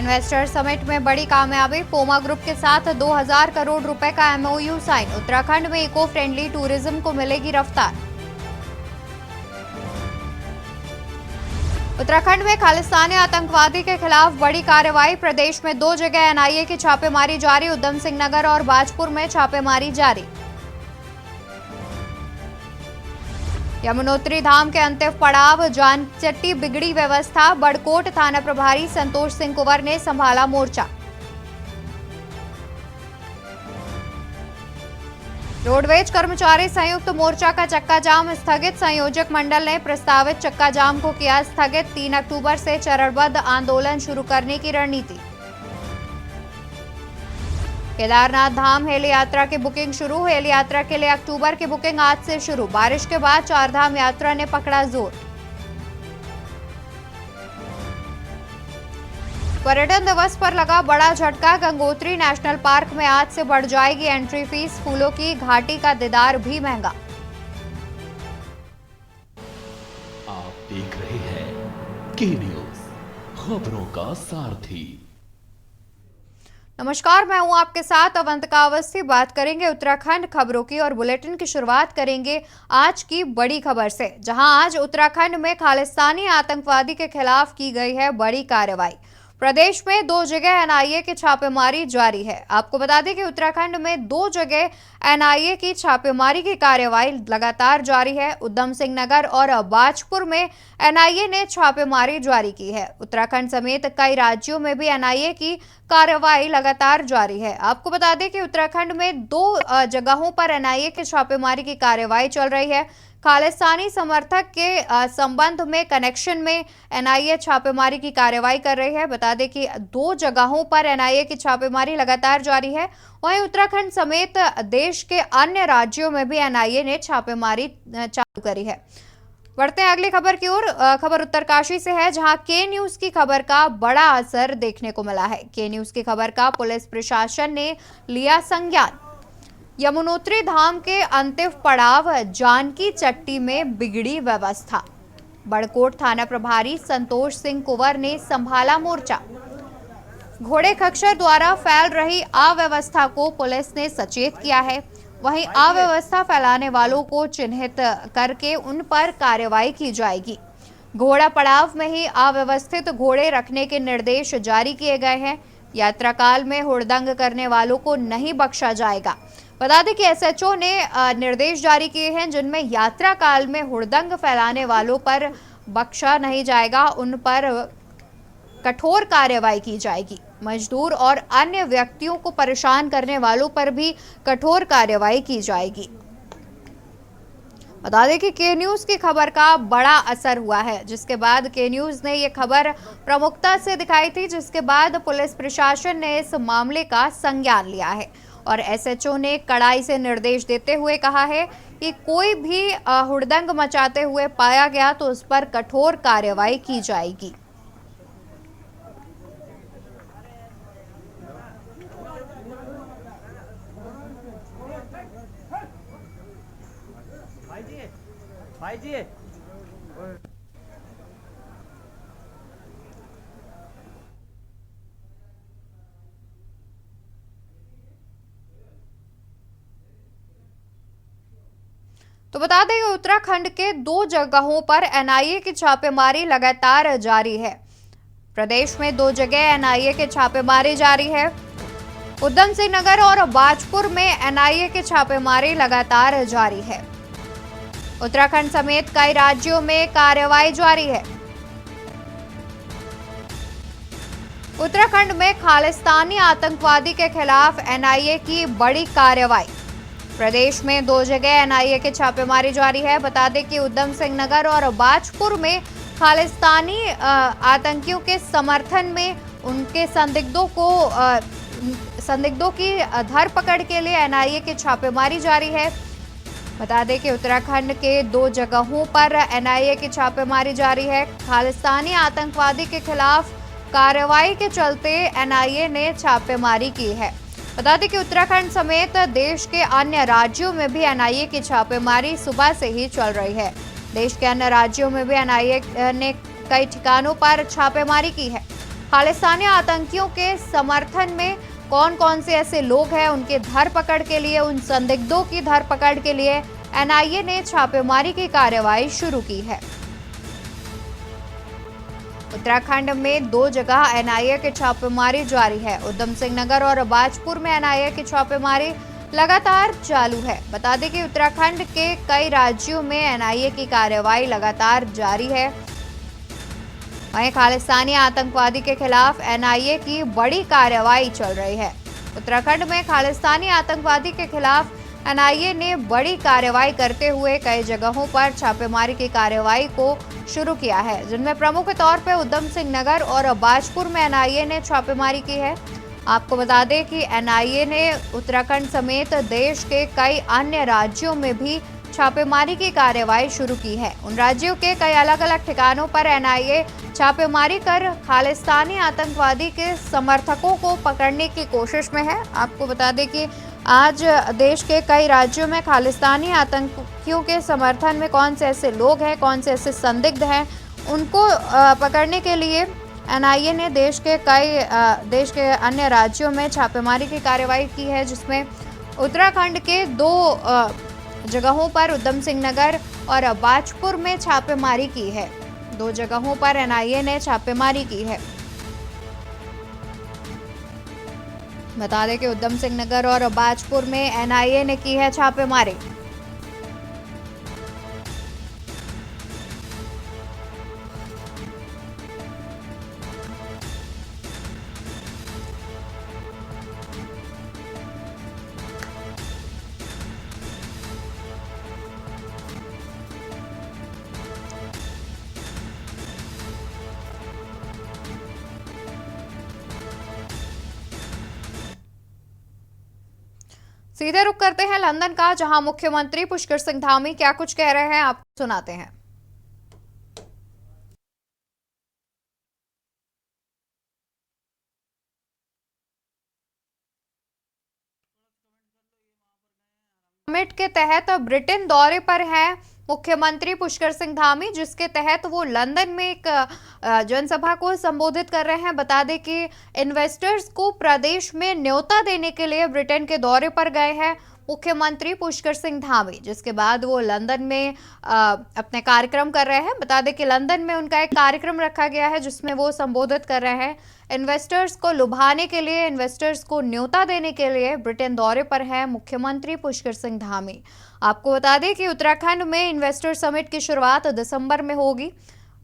Investor summit में बड़ी कामयाबी, पोमा ग्रुप के साथ 2000 करोड़ रुपए का एमओयू साइन। उत्तराखंड में इको फ्रेंडली टूरिज्म को मिलेगी रफ्तार। उत्तराखंड में खालिस्तानी आतंकवादी के खिलाफ बड़ी कार्रवाई, प्रदेश में 2 जगह एनआईए की छापेमारी जारी। उधम सिंह नगर और बाजपुर में छापेमारी जारी। यमुनोत्री धाम के अंतिम पड़ाव, जानचट्टी बिगड़ी व्यवस्था, बड़कोट थाना प्रभारी संतोष सिंह कुंवर ने संभाला मोर्चा। रोडवेज कर्मचारी संयुक्त मोर्चा का चक्का जाम स्थगित, संयोजक मंडल ने प्रस्तावित चक्का जाम को किया स्थगित। 3 अक्टूबर से चरणबद्ध आंदोलन शुरू करने की रणनीति। केदारनाथ धाम हेली यात्रा की बुकिंग शुरू, हेली यात्रा के लिए अक्टूबर की बुकिंग आज से शुरू। बारिश के बाद चारधाम यात्रा ने पकड़ा जोर। पर्यटन दिवस पर लगा बड़ा झटका, गंगोत्री नेशनल पार्क में आज से बढ़ जाएगी एंट्री फीस, फूलों की घाटी का दीदार भी महंगा। आप देख रहे हैं के न्यूज, खबरों का सारथी। नमस्कार, मैं हूं आपके साथ अवंतिका अवस्थी। बात करेंगे उत्तराखंड खबरों की और बुलेटिन की शुरुआत करेंगे आज की बड़ी खबर से, जहां आज उत्तराखंड में खालिस्तानी आतंकवादी के खिलाफ की गई है बड़ी कार्रवाई। प्रदेश में 2 जगह एनआईए की छापेमारी जारी है। आपको बता दें कि उत्तराखंड में 2 जगह एनआईए की छापेमारी की कार्रवाई लगातार जारी है। उधम सिंह नगर और बाजपुर में एनआईए ने छापेमारी जारी की है। उत्तराखंड समेत कई राज्यों में भी एनआईए की कार्रवाई लगातार जारी है। आपको बता दें कि उत्तराखंड में 2 जगहों पर एनआईए की छापेमारी की कार्रवाई चल रही है। खालिस्तानी समर्थक के संबंध में कनेक्शन में एनआईए छापेमारी की कार्रवाई कर रही है। बता दें कि 2 जगहों पर एनआईए की छापेमारी लगातार जारी है। वहीं उत्तराखंड समेत देश के अन्य राज्यों में भी एनआईए ने छापेमारी चालू करी है। बढ़ते हैं अगली खबर की ओर। खबर उत्तरकाशी से है, जहां के न्यूज की खबर का बड़ा असर देखने को मिला है। के न्यूज की खबर का पुलिस प्रशासन ने लिया संज्ञान। यमुनोत्री धाम के अंतिम पड़ाव, जानकी चट्टी में बिगड़ी व्यवस्था, बड़कोट थाना प्रभारी संतोष सिंह कुंवर ने संभाला मोर्चा। घोड़े खच्चर द्वारा फैल रही अव्यवस्था को पुलिस ने सचेत किया है। वहीं अव्यवस्था फैलाने वालों को चिन्हित करके उन पर कार्रवाई की जाएगी। घोड़ा पड़ाव में ही अव्यवस्थित घोड़े रखने के निर्देश जारी किए गए हैं। यात्रा काल में हुड़दंग करने वालों को नहीं बख्शा जाएगा। बता दें कि एसएचओ ने निर्देश जारी किए हैं, जिनमें यात्रा काल में हुड़दंग फैलाने वालों पर बख्शा नहीं जाएगा, उन पर कठोर कार्रवाई की जाएगी। मजदूर और अन्य व्यक्तियों को परेशान करने वालों पर भी कठोर कार्रवाई की जाएगी। बता दें कि के न्यूज की खबर का बड़ा असर हुआ है, जिसके बाद के न्यूज ने ये खबर प्रमुखता से दिखाई थी, जिसके बाद पुलिस प्रशासन ने इस मामले का संज्ञान लिया है और एसएचओ ने कड़ाई से निर्देश देते हुए कहा है कि कोई भी हुड़दंग मचाते हुए पाया गया तो उस पर कठोर कार्रवाई की जाएगी। भाई जी तो बता दें कि उत्तराखंड के 2 जगहों पर एनआईए की छापेमारी लगातार जारी है। प्रदेश में 2 जगह एनआईए की छापेमारी जारी है। उधम सिंह नगर और बाजपुर में एनआईए की छापेमारी लगातार जारी है। उत्तराखंड समेत कई राज्यों में कार्रवाई जारी है। उत्तराखंड में खालिस्तानी आतंकवादी के खिलाफ एनआईए की बड़ी कार्रवाई, प्रदेश में 2 जगह एनआईए की छापेमारी जारी है। बता दें कि उधम सिंह नगर और बाजपुर में खालिस्तानी आतंकियों के समर्थन में उनके संदिग्धों की धरपकड़ के लिए एनआईए की छापेमारी जारी है। बता दें कि उत्तराखंड के 2 जगहों पर एनआईए की छापेमारी जारी है। खालिस्तानी आतंकवादी के खिलाफ कार्रवाई के चलते एनआईए ने छापेमारी की है। बता दें कि उत्तराखंड समेत देश के अन्य राज्यों में भी एनआईए की छापेमारी सुबह से ही चल रही है। देश के अन्य राज्यों में भी एनआईए ने कई ठिकानों पर छापेमारी की है। खालिस्तानी आतंकियों के समर्थन में कौन कौन से ऐसे लोग हैं, उनके धरपकड़ के लिए, उन संदिग्धों की धरपकड़ के लिए एनआईए ने छापेमारी की कार्रवाई शुरू की है। उत्तराखंड में 2 जगह एनआईए की छापेमारी जारी है। उधम सिंह नगर और बाजपुर में एनआईए की छापेमारी लगातार चालू है। बता दें कि उत्तराखंड के कई राज्यों में एनआईए की कार्रवाई लगातार जारी है। वहीं खालिस्तानी आतंकवादी के खिलाफ एनआईए की बड़ी कार्रवाई चल रही है। उत्तराखंड में खालिस्तानी आतंकवादी के खिलाफ एनआईए ने बड़ी कार्रवाई करते हुए कई जगहों पर छापेमारी की कार्रवाई को शुरू किया है, जिनमें प्रमुख तौर पर उधम सिंह नगर और बाजपुर में एनआईए ने छापेमारी की है। आपको बता दें कि एनआईए ने उत्तराखंड समेत देश के कई अन्य राज्यों में भी छापेमारी की कार्रवाई शुरू की है। उन राज्यों के कई अलग अलग ठिकानों पर एनआईए छापेमारी कर खालिस्तानी आतंकवादी के समर्थकों को पकड़ने की कोशिश में है। आपको बता दें कि आज देश के कई राज्यों में खालिस्तानी आतंकियों के समर्थन में कौन से ऐसे लोग हैं, कौन से ऐसे संदिग्ध हैं, उनको पकड़ने के लिए एनआईए ने देश के अन्य राज्यों में छापेमारी की कार्रवाई की है, जिसमें उत्तराखंड के 2 जगहों पर उधम सिंह नगर और बाजपुर में छापेमारी की है। 2 जगहों पर एनआईए ने छापेमारी की है। बता दें कि उधम सिंह नगर और बाजपुर में एनआईए ने की है छापेमारी। सीधे रुक करते हैं लंदन का, जहां मुख्यमंत्री पुष्कर सिंह धामी क्या कुछ कह रहे हैं, आपको सुनाते हैं। समिट के तहत ब्रिटेन दौरे पर हैं मुख्यमंत्री पुष्कर सिंह धामी, जिसके तहत वो लंदन में एक जनसभा को संबोधित कर रहे हैं। बता दें कि इन्वेस्टर्स को प्रदेश में न्योता देने के लिए ब्रिटेन के दौरे पर गए हैं मुख्यमंत्री पुष्कर सिंह धामी, जिसके बाद वो लंदन में अपने कार्यक्रम कर रहे हैं। बता दें कि लंदन में उनका एक कार्यक्रम रखा गया है, जिसमें वो संबोधित कर रहे हैं। इन्वेस्टर्स को लुभाने के लिए, इन्वेस्टर्स को न्योता देने के लिए ब्रिटेन दौरे पर है मुख्यमंत्री पुष्कर सिंह धामी। आपको बता दें कि उत्तराखंड में इन्वेस्टर समिट की शुरुआत दिसंबर में होगी।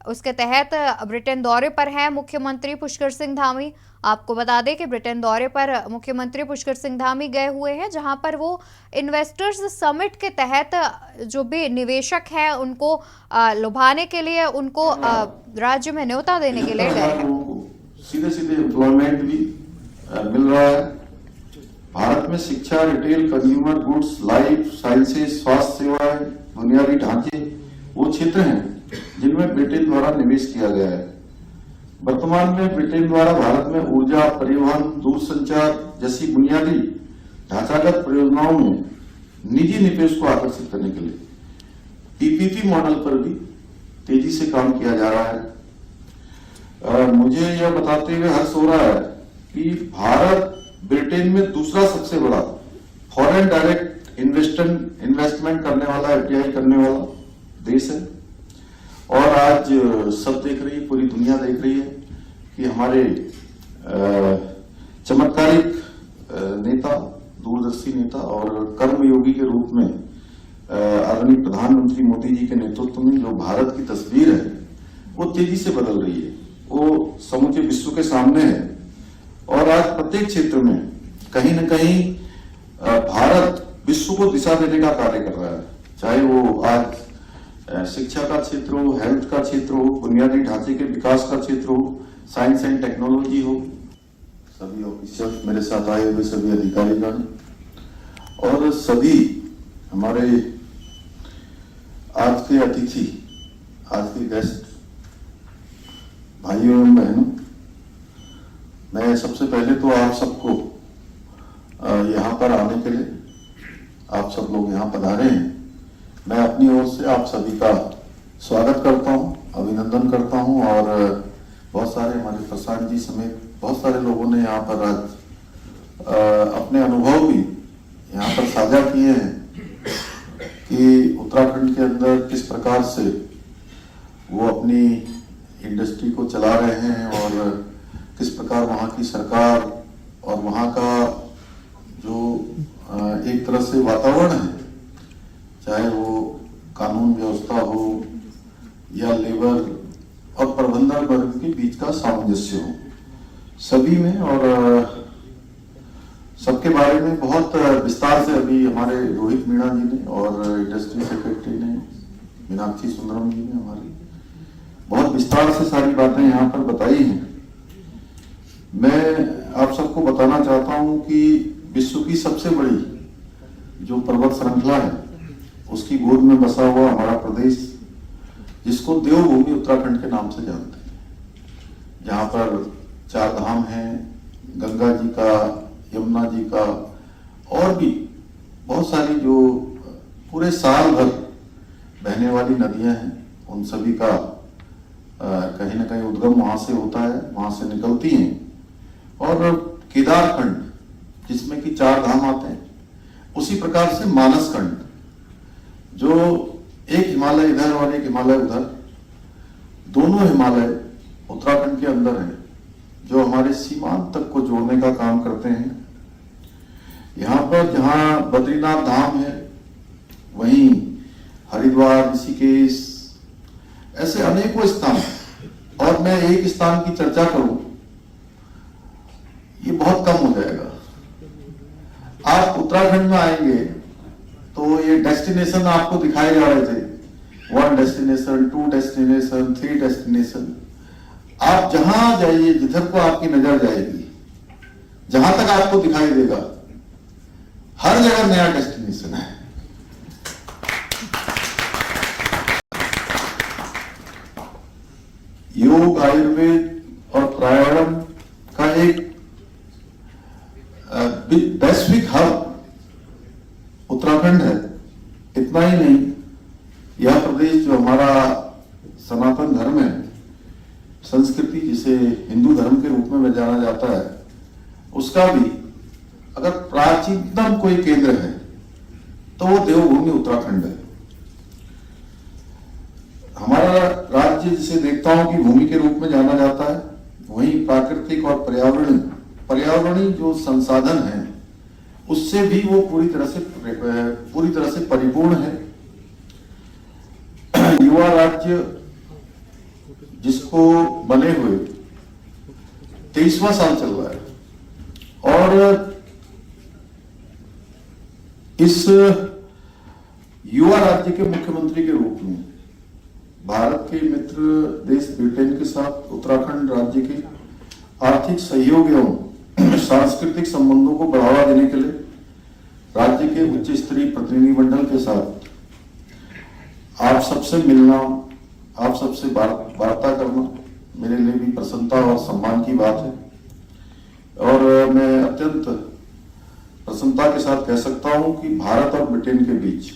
उसके तहत ब्रिटेन दौरे पर हैं मुख्यमंत्री पुष्कर सिंह धामी। आपको बता दें कि ब्रिटेन दौरे पर मुख्यमंत्री पुष्कर सिंह धामी गए हुए हैं, जहां पर वो इन्वेस्टर्स समिट के तहत जो भी निवेशक हैं उनको लुभाने के लिए, उनको राज्य में न्योता देने के लिए गए हैं। सीधे सीधे एम्प्लॉयमेंट भी मिल रहा है। भारत में शिक्षा, retail, consumer goods, life sciences, स्वास्थ्य सेवाएं, बुनियादी ढांचे वो क्षेत्र हैं जिनमें ब्रिटेन द्वारा निवेश किया गया है। वर्तमान में ब्रिटेन द्वारा भारत में ऊर्जा, परिवहन, दूरसंचार जैसी बुनियादी ढांचागत परियोजनाओं में निजी निवेश को आकर्षित करने के लिए पीपीपी मॉडल पर भी तेजी से काम किया जा रहा है। मुझे यह बताते हुए हर्ष हो रहा है कि भारत ब्रिटेन में दूसरा सबसे बड़ा फॉरेन डायरेक्ट इन्वेस्टमेंट करने वाला, एफडीआई करने वाला देश है। और आज सब देख रही है, पूरी दुनिया देख रही है कि हमारे चमत्कारिक नेता, दूरदर्शी नेता और कर्मयोगी के रूप में आदरणीय प्रधानमंत्री मोदी जी के नेतृत्व में जो भारत की तस्वीर है वो तेजी से बदल रही है, वो समूचे विश्व के सामने है। और आज प्रत्येक क्षेत्र में कहीं न कहीं भारत विश्व को दिशा देने का कार्य कर रहा है, चाहे वो आज शिक्षा का क्षेत्र हो, हेल्थ का क्षेत्र हो, बुनियादी ढांचे के विकास का क्षेत्र हो, साइंस एंड टेक्नोलॉजी हो। सभी ऑफिसर्स, मेरे साथ आए हुए सभी अधिकारीगण और सभी हमारे आज के अतिथि, आज के गेस्ट भाइयों एवं बहनों, मैं सबसे पहले तो आप सबको यहाँ पर आने के लिए, आप सब लोग यहाँ पधारे हैं, मैं अपनी ओर से आप सभी का स्वागत करता हूँ, अभिनंदन करता हूँ और बहुत सारे हमारे प्रशांत जी समेत बहुत सारे लोगों ने यहाँ पर आज अपने अनुभव भी यहाँ पर साझा किए हैं कि उत्तराखंड के अंदर किस प्रकार से वो अपनी इंडस्ट्री को चला रहे हैं और किस प्रकार वहाँ की सरकार और वहाँ का जो एक तरह से वातावरण है, चाहे वो कानून व्यवस्था हो या लेबर और प्रबंधन वर्ग के बीच का सामंजस्य हो, सभी में और सबके बारे में बहुत विस्तार से अभी हमारे रोहित मीणा जी ने और इंडस्ट्री सेक्रेटरी ने, मीनाक्षी सुंदरम जी ने हमारी बहुत विस्तार से सारी बातें यहाँ पर बताई हैं। मैं आप सबको बताना चाहता हूँ कि विश्व की सबसे बड़ी जो पर्वत श्रृंखला है उसकी गोद में बसा हुआ हमारा प्रदेश, जिसको देवभूमि उत्तराखंड के नाम से जानते हैं, जहाँ पर 4 धाम हैं, गंगा जी का, यमुना जी का और भी बहुत सारी जो पूरे साल भर बहने वाली नदियां हैं, उन सभी का कहीं ना कहीं उद्गम वहां से होता है, वहां से निकलती हैं। और केदारखंड जिसमें कि 4 धाम आते हैं, उसी प्रकार से मानसखंड जो एक हिमालय इधर और एक हिमालय उधर, दोनों हिमालय उत्तराखंड के अंदर है, जो हमारे सीमांत तक को जोड़ने का काम करते हैं। यहाँ पर जहाँ बद्रीनाथ धाम है, वहीं हरिद्वार, ऋषिकेश, ऐसे अनेकों स्थान, और मैं एक स्थान की चर्चा करूं ये बहुत कम हो जाएगा। आप उत्तराखंड में आएंगे तो ये डेस्टिनेशन आपको दिखाए जा रहे थे, 1 डेस्टिनेशन, 2 डेस्टिनेशन, 3 डेस्टिनेशन। आप जहां जाइए, जिधर को आपकी नजर जाएगी, जहां तक आपको दिखाई देगा, हर जगह नया डेस्टिनेशन है। योग, आयुर्वेद और प्राणायाम का एक वैश्विक हब उत्तराखंड है। इतना ही नहीं, यह प्रदेश जो हमारा सनातन धर्म है, संस्कृति जिसे हिंदू धर्म के रूप में जाना जाता है, उसका भी अगर प्राचीनतम कोई केंद्र है तो वो देवभूमि उत्तराखंड है। हमारा राज्य जिसे देवताओं की भूमि के रूप में जाना जाता है, वहीं प्राकृतिक और पर्यावरणीय जो संसाधन है उससे भी वो पूरी तरह से परिपूर्ण है। युवा राज्य जिसको बने हुए 23वां साल चल रहा है, और इस युवा राज्य के मुख्यमंत्री के रूप में भारत के मित्र देश ब्रिटेन के साथ उत्तराखंड राज्य के आर्थिक सहयोग एवं सांस्कृतिक संबंधों को बढ़ावा देने के लिए राज्य के उच्च स्तरीय प्रतिनिधिमंडल के साथ आप सबसे मिलना, आप सबसे वार्ता करना मेरे लिए भी प्रसन्नता और सम्मान की बात है। और मैं अत्यंत प्रसन्नता के साथ कह सकता हूं कि भारत और ब्रिटेन के बीच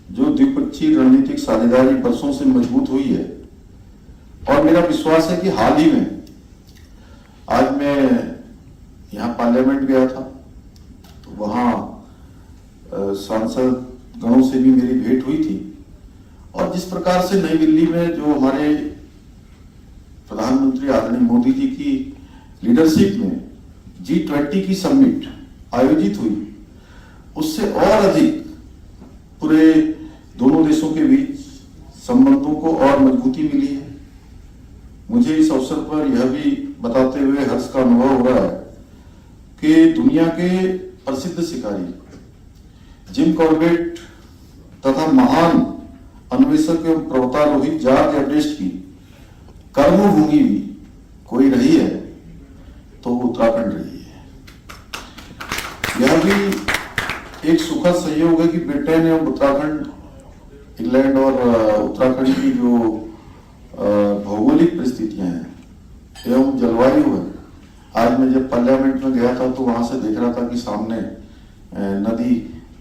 जो द्विपक्षीय रणनीतिक साझेदारी वर्षों से मजबूत हुई है, और मेरा विश्वास है कि हाल ही में, आज मैं यहाँ पार्लियामेंट गया था तो वहाँ सांसद गणों से भी मेरी भेंट हुई थी, और जिस प्रकार से नई दिल्ली में जो हमारे प्रधानमंत्री आदरणीय मोदी जी की लीडरशिप में G20 की समिट आयोजित हुई, उससे और अधिक पूरे दोनों देशों के बीच संबंधों को और मजबूती मिली है। मुझे इस अवसर पर यह भी बताते हुए हर्ष का अनुभव हो रहा है कि दुनिया के प्रसिद्ध शिकारी जिम कॉर्बेट तथा महान अन्वेषक एवं पर्वतारोही जॉर्ज एवरेस्ट की कर्मभूमि भी कोई रही है तो उत्तराखंड रही है। यह भी एक सुखद संयोग है कि ब्रिटेन एवं उत्तराखंड, इंग्लैंड और उत्तराखंड की जो भौगोलिक परिस्थितियां हैं एवं जलवायु है, आज मैं जब पार्लियामेंट में गया था तो वहां से देख रहा था कि सामने नदी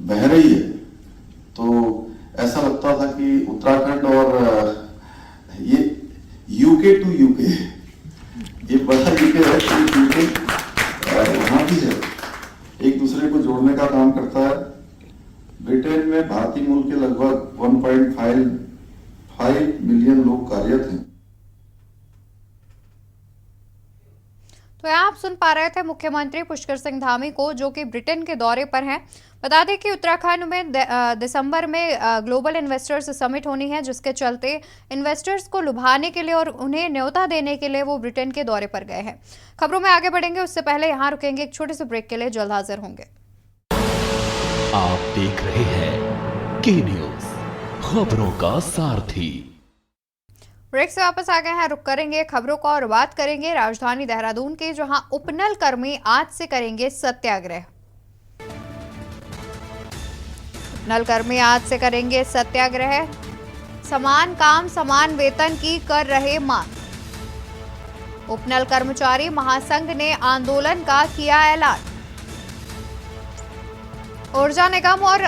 बह रही है, तो ऐसा लगता था कि उत्तराखंड और ये यूके टू यूके ये बड़ा यूके है, वहाँ भी है, एक दूसरे को जोड़ने का काम करता है। ब्रिटेन में भारतीय मूल के लगभग 1.5 मिलियन लोग कार्यरत हैं। तो यहाँ आप सुन पा रहे थे मुख्यमंत्री पुष्कर सिंह धामी को, जो कि ब्रिटेन के दौरे पर हैं। बता दें कि उत्तराखंड में दिसंबर में ग्लोबल इन्वेस्टर्स समिट होनी है, जिसके चलते इन्वेस्टर्स को लुभाने के लिए और उन्हें न्योता देने के लिए वो ब्रिटेन के दौरे पर गए हैं। खबरों में आगे बढ़ेंगे, उससे पहले यहाँ रुकेंगे एक छोटे से ब्रेक के लिए, जल्द हाजिर होंगे। आप देख रहे हैं के न्यूज, खबरों का सारथी। ब्रेक से वापस आ गए हैं, रुक करेंगे खबरों का और बात करेंगे राजधानी देहरादून के, जहां उपनल कर्मी आज से करेंगे सत्याग्रह। उपनल कर्मी आज से करेंगे सत्याग्रह। समान काम समान वेतन की कर रहे मांग। उपनल कर्मचारी महासंघ ने आंदोलन का किया ऐलान। ऊर्जा निगम और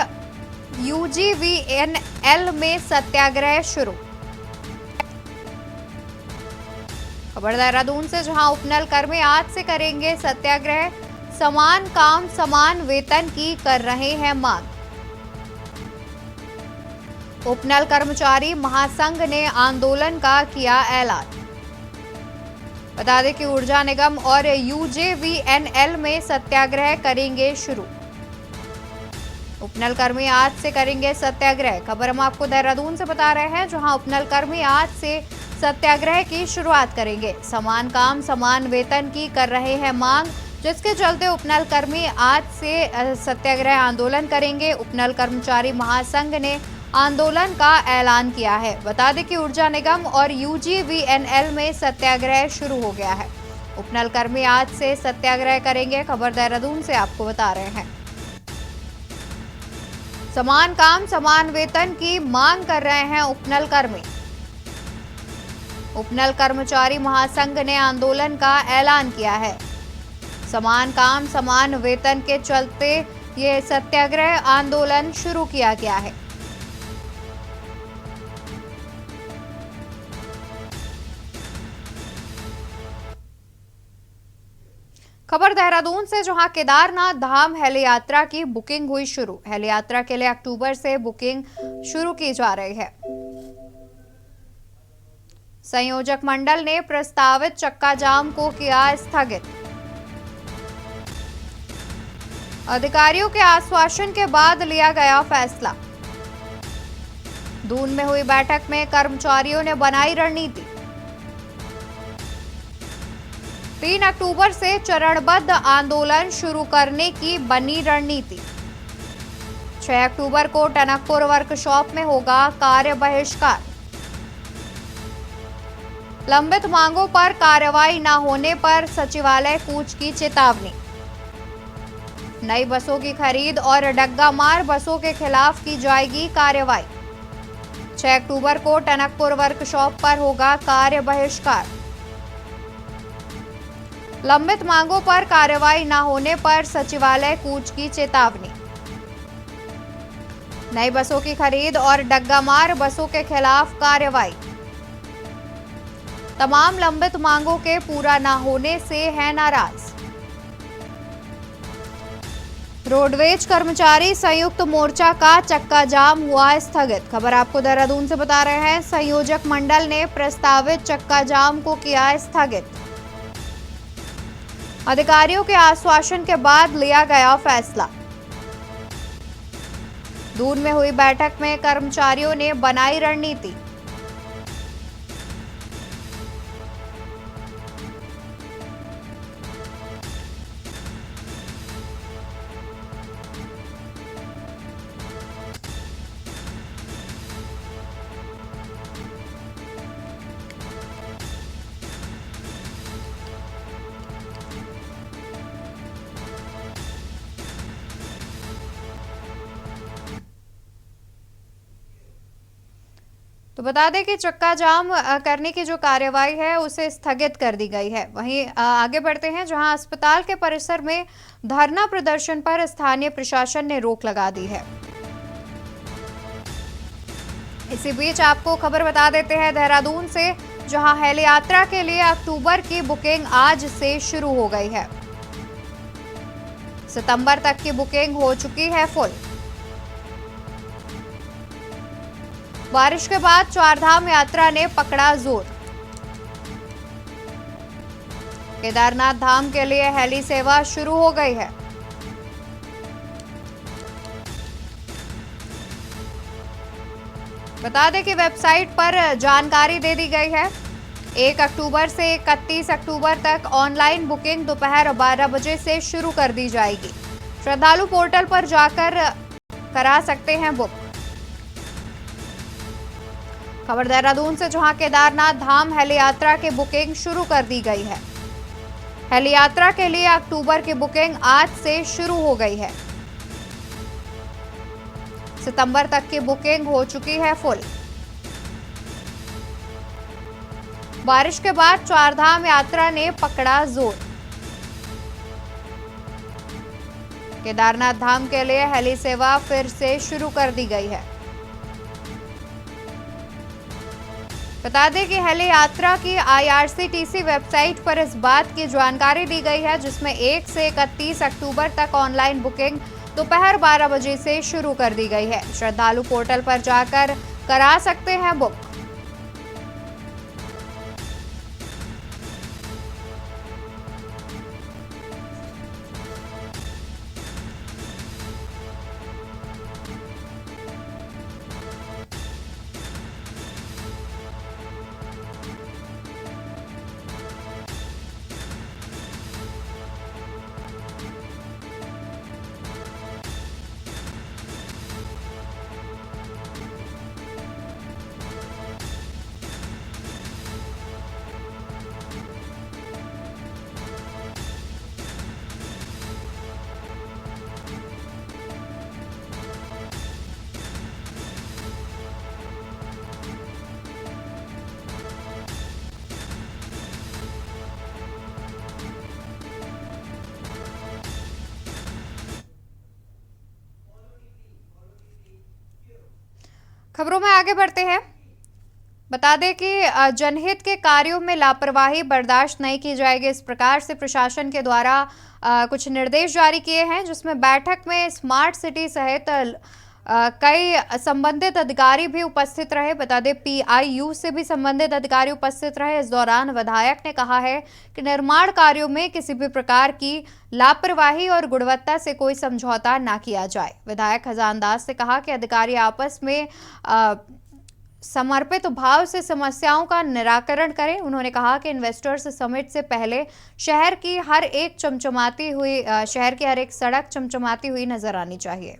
UGVNL में सत्याग्रह शुरू। खबर देहरादून से, जहां उपनल कर्मी आज से करेंगे सत्याग्रह। समान काम समान वेतन की कर रहे हैं मांग। उपनल कर्मचारी महासंघ ने आंदोलन का किया ऐलान। बता दें कि ऊर्जा निगम और UGVNL में सत्याग्रह करेंगे शुरू। उपनल कर्मी आज से करेंगे सत्याग्रह। खबर हम आपको देहरादून से बता रहे हैं, जहां उपनल कर्मी आज से सत्याग्रह की शुरुआत करेंगे। समान काम समान वेतन की कर रहे हैं मांग, जिसके चलते उपनल कर्मी आज से सत्याग्रह आंदोलन करेंगे। उपनल कर्मचारी महासंघ ने आंदोलन का ऐलान किया है। बता दें कि ऊर्जा निगम और UGVNL में सत्याग्रह शुरू हो गया है। उपनल कर्मी आज से सत्याग्रह करेंगे। खबर देहरादून से आपको बता रहे हैं। समान काम समान वेतन की मांग कर रहे हैं उपनल कर्मी। उपनल कर्मचारी महासंघ ने आंदोलन का ऐलान किया है। समान काम समान वेतन के चलते ये सत्याग्रह आंदोलन शुरू किया गया है। खबर देहरादून से, जहां केदारनाथ धाम हेली यात्रा की बुकिंग हुई शुरू। हेली यात्रा के लिए अक्टूबर से बुकिंग शुरू की जा रही है। संयोजक मंडल ने प्रस्तावित चक्का जाम को किया स्थगित। अधिकारियों के आश्वासन के बाद लिया गया फैसला। दून में हुई बैठक में कर्मचारियों ने बनाई रणनीति। 3 अक्टूबर से चरणबद्ध आंदोलन शुरू करने की बनी रणनीति। 6 अक्टूबर को टनकपुर वर्कशॉप में होगा कार्य बहिष्कार। लंबित मांगों पर कार्रवाई न होने पर सचिवालय कूच की चेतावनी। नई बसों की खरीद और डग्गामार बसों के खिलाफ की जाएगी कार्रवाई। 6 अक्टूबर को टनकपुर वर्कशॉप पर होगा कार्य बहिष्कार। लंबित मांगों पर कार्रवाई न होने पर सचिवालय कूच की चेतावनी। नई बसों की खरीद और डग्गामार बसों के खिलाफ कार्रवाई। तमाम लंबित मांगों के पूरा न होने से है नाराज। रोडवेज कर्मचारी संयुक्त मोर्चा का चक्का जाम हुआ स्थगित। खबर आपको देहरादून से बता रहे हैं। संयोजक मंडल ने प्रस्तावित चक्का जाम को किया स्थगित। अधिकारियों के आश्वासन के बाद लिया गया फैसला। दून में हुई बैठक में कर्मचारियों ने बनाई रणनीति। तो बता दें कि चक्का जाम करने की जो कार्यवाही है उसे स्थगित कर दी गई है। वहीं आगे बढ़ते हैं, जहां अस्पताल के परिसर में धरना प्रदर्शन पर स्थानीय प्रशासन ने रोक लगा दी है। इसी बीच आपको खबर बता देते हैं देहरादून से, जहां हेली यात्रा के लिए अक्टूबर की बुकिंग आज से शुरू हो गई है। सितंबर तक की बुकिंग हो चुकी है फुल। बारिश के बाद चारधाम यात्रा ने पकड़ा जोर। केदारनाथ धाम के लिए हेली सेवा शुरू हो गई है। बता दें कि वेबसाइट पर जानकारी दे दी गई है। 1 अक्टूबर से 31 अक्टूबर तक ऑनलाइन बुकिंग दोपहर 12 बजे से शुरू कर दी जाएगी। श्रद्धालु पोर्टल पर जाकर करा सकते हैं बुक। खबर देहरादून से, जहां केदारनाथ धाम हेली यात्रा की बुकिंग शुरू कर दी गई है। हेली यात्रा के लिए अक्टूबर की बुकिंग आज से शुरू हो गई है। सितंबर तक की बुकिंग हो चुकी है फुल। बारिश के बाद चारधाम यात्रा ने पकड़ा जोर। केदारनाथ धाम के लिए हेली सेवा फिर से शुरू कर दी गई है। बता दें कि हेली यात्रा की IRCTC वेबसाइट पर इस बात की जानकारी दी गई है, जिसमें 1 से 31 अक्टूबर तक ऑनलाइन बुकिंग दोपहर 12 बजे से शुरू कर दी गई है। श्रद्धालु पोर्टल पर जाकर करा सकते हैं बुक। खबरों में आगे बढ़ते हैं। बता दें कि जनहित के कार्यों में लापरवाही बर्दाश्त नहीं की जाएगी। इस प्रकार से प्रशासन के द्वारा कुछ निर्देश जारी किए हैं, जिसमें बैठक में स्मार्ट सिटी सहित कई संबंधित अधिकारी भी उपस्थित रहे। बता दें PIU से भी संबंधित अधिकारी उपस्थित रहे। इस दौरान विधायक ने कहा है कि निर्माण कार्यों में किसी भी प्रकार की लापरवाही और गुणवत्ता से कोई समझौता ना किया जाए। विधायक खजान दास ने कहा कि अधिकारी आपस में समर्पित भाव से समस्याओं का निराकरण करें। उन्होंने कहा कि इन्वेस्टर्स समिट से पहले शहर की हर एक सड़क चमचमाती हुई नजर आनी चाहिए।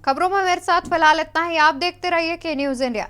खबरों में मेरे साथ फिलहाल इतना ही। आप देखते रहिए के न्यूज़ इंडिया।